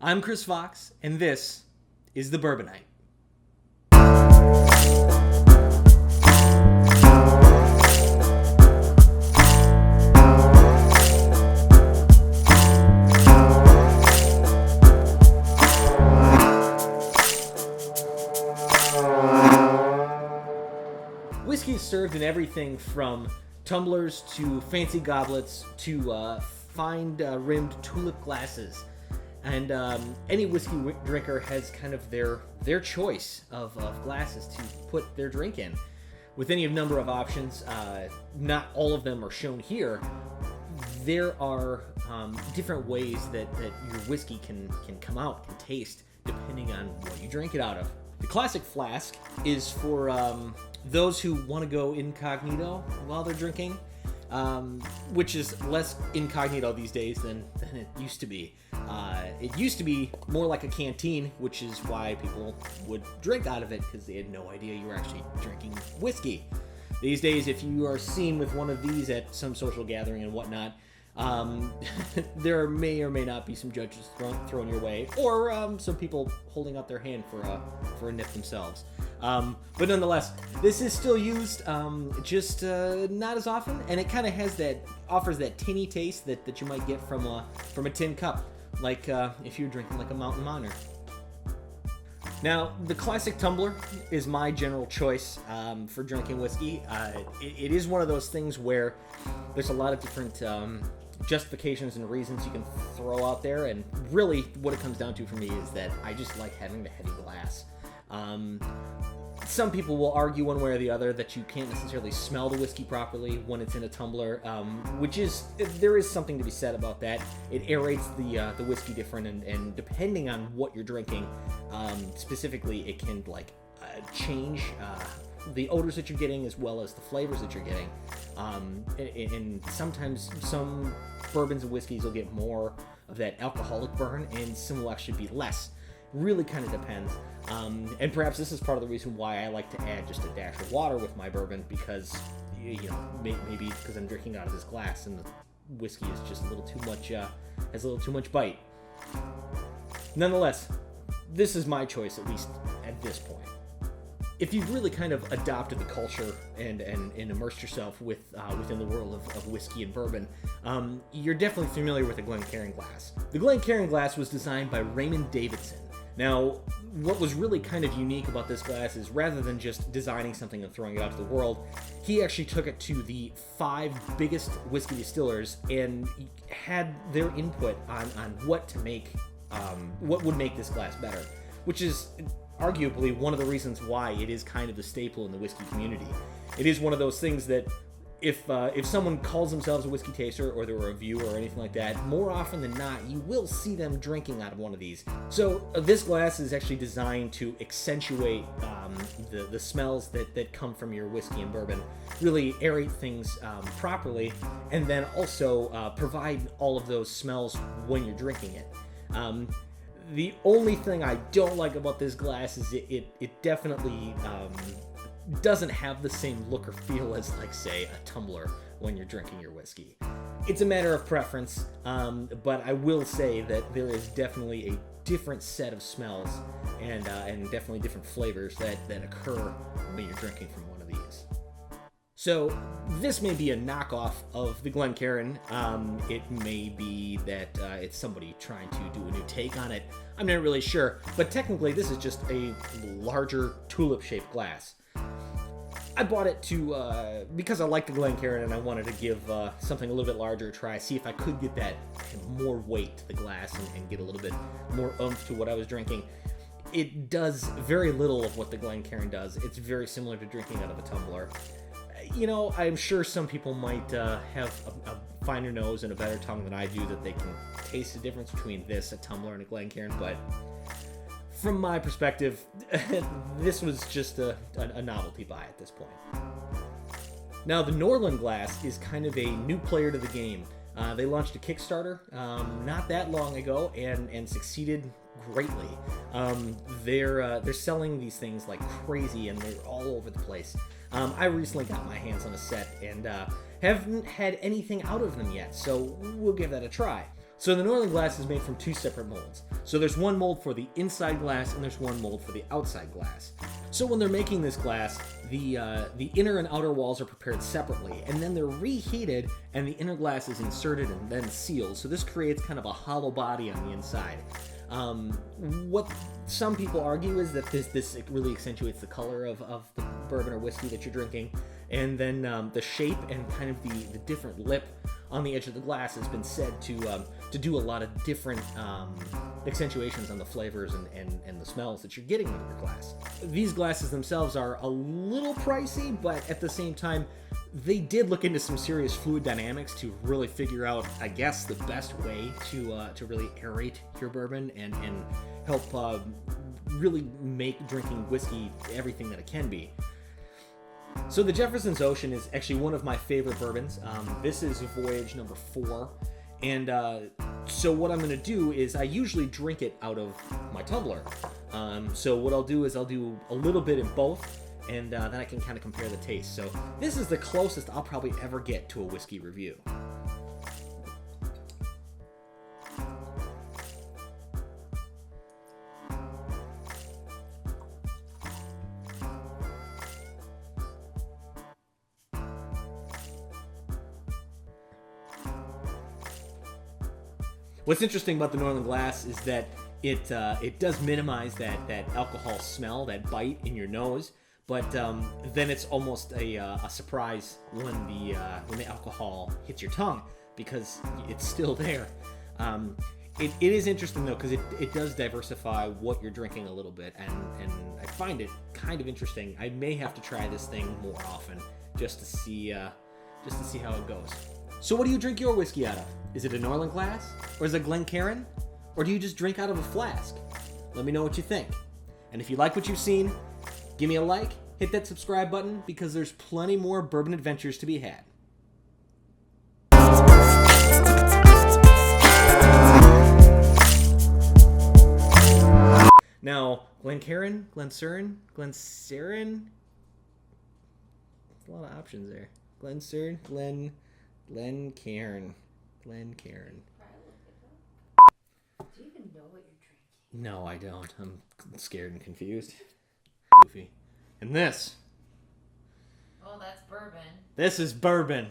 I'm Chris Fox, and this is The Bourbonite. Whiskey is served in everything from tumblers to fancy goblets to fine rimmed tulip glasses. And any whiskey drinker has kind of their choice of glasses to put their drink in. With any number of options, not all of them are shown here. There are different ways that your whiskey can come out, can taste, depending on what you drink it out of. The classic flask is for those who want to go incognito while they're drinking, which is less incognito these days than it used to be. It used to be more like a canteen, which is why people would drink out of it, because they had no idea you were actually drinking whiskey. These days, if you are seen with one of these at some social gathering and whatnot, there may or may not be some judges thrown your way, or some people holding out their hand for a nip themselves. But nonetheless, this is still used, just not as often, and it kind of offers that tinny taste that you might get from a tin cup, like if you're drinking like a Mountain Monitor. Now, the classic tumbler is my general choice for drinking whiskey. It is one of those things where there's a lot of different justifications and reasons you can throw out there, and really what it comes down to for me is that I just like having the heavy glass. Some people will argue one way or the other that you can't necessarily smell the whiskey properly when it's in a tumbler, there is something to be said about that. It aerates the whiskey different, and depending on what you're drinking, specifically, it can change the odors that you're getting as well as the flavors that you're getting. And sometimes some bourbons and whiskeys will get more of that alcoholic burn, and some will actually be less. Really kind of depends. And perhaps this is part of the reason why I like to add just a dash of water with my bourbon, because, maybe because I'm drinking out of this glass and the whiskey is just a little too much, has a little too much bite. Nonetheless, this is my choice, at least at this point. If you've really kind of adopted the culture and immersed yourself within the world of whiskey and bourbon, you're definitely familiar with the Glencairn glass. The Glencairn glass was designed by Raymond Davidson. Now, what was really kind of unique about this glass is, rather than just designing something and throwing it out to the world, he actually took it to the 5 biggest whiskey distillers and had their input on what to make, what would make this glass better, which is arguably one of the reasons why it is kind of the staple in the whiskey community. It is one of those things that if someone calls themselves a whiskey taster, or they're a reviewer or anything like that, more often than not, you will see them drinking out of one of these. So this glass is actually designed to accentuate the smells that come from your whiskey and bourbon, really aerate things properly, and then also provide all of those smells when you're drinking it. The only thing I don't like about this glass is it definitely doesn't have the same look or feel as, like, say, a tumbler when you're drinking your whiskey. It's a matter of preference, but I will say that there is definitely a different set of smells and definitely different flavors that occur when you're drinking from one of these. So this may be a knockoff of the Glencairn. It may be that it's somebody trying to do a new take on it. I'm not really sure, but technically this is just a larger tulip-shaped glass. I bought it because I like the Glencairn and I wanted to give something a little bit larger a try, see if I could get that more weight to the glass and get a little bit more oomph to what I was drinking. It does very little of what the Glencairn does. It's very similar to drinking out of a tumbler. I'm sure some people might have a finer nose and a better tongue than I do, that they can taste the difference between this, a tumbler, and a Glencairn, but from my perspective, this was just a novelty buy at this point. Now, the Norlan Glass is kind of a new player to the game. They launched a Kickstarter not that long ago and succeeded greatly. They're selling these things like crazy, and they're all over the place. I recently got my hands on a set and haven't had anything out of them yet, so we'll give that a try. So the Norlan Glass is made from 2 separate molds. So there's one mold for the inside glass and there's one mold for the outside glass. So when they're making this glass, the inner and outer walls are prepared separately, and then they're reheated and the inner glass is inserted and then sealed. So this creates kind of a hollow body on the inside. What some people argue is that this really accentuates the color of the bourbon or whiskey that you're drinking, and then the shape and kind of the different lip on the edge of the glass has been said to do a lot of different accentuations on the flavors and the smells that you're getting with your glass. These glasses themselves are a little pricey, but at the same time, they did look into some serious fluid dynamics to really figure out, I guess, the best way to really aerate your bourbon and help really make drinking whiskey everything that it can be. So the Jefferson's Ocean is actually one of my favorite bourbons. This is voyage number 4. And so what I'm going to do is I usually drink it out of my tumbler. So what I'll do is I'll do a little bit in both, and then I can kind of compare the taste. So this is the closest I'll probably ever get to a whiskey review. What's interesting about the Norlan Glass is that it does minimize that alcohol smell, that bite in your nose, but then it's almost a surprise when the alcohol hits your tongue because it's still there. It is interesting though because it does diversify what you're drinking a little bit, and I find it kind of interesting. I may have to try this thing more often just to see how it goes. So what do you drink your whiskey out of? Is it a Norlan Glass? Or is it Glencairn? Or do you just drink out of a flask? Let me know what you think. And if you like what you've seen, give me a like, hit that subscribe button, because there's plenty more bourbon adventures to be had. Now, Glencairn, Glencairn, Glencairn. There's a lot of options there. Glencairn, Glencairn. Glencairn. Do you even know what you're drinking? No, I don't. I'm scared and confused. Goofy. And this. Oh, that's bourbon. This is bourbon.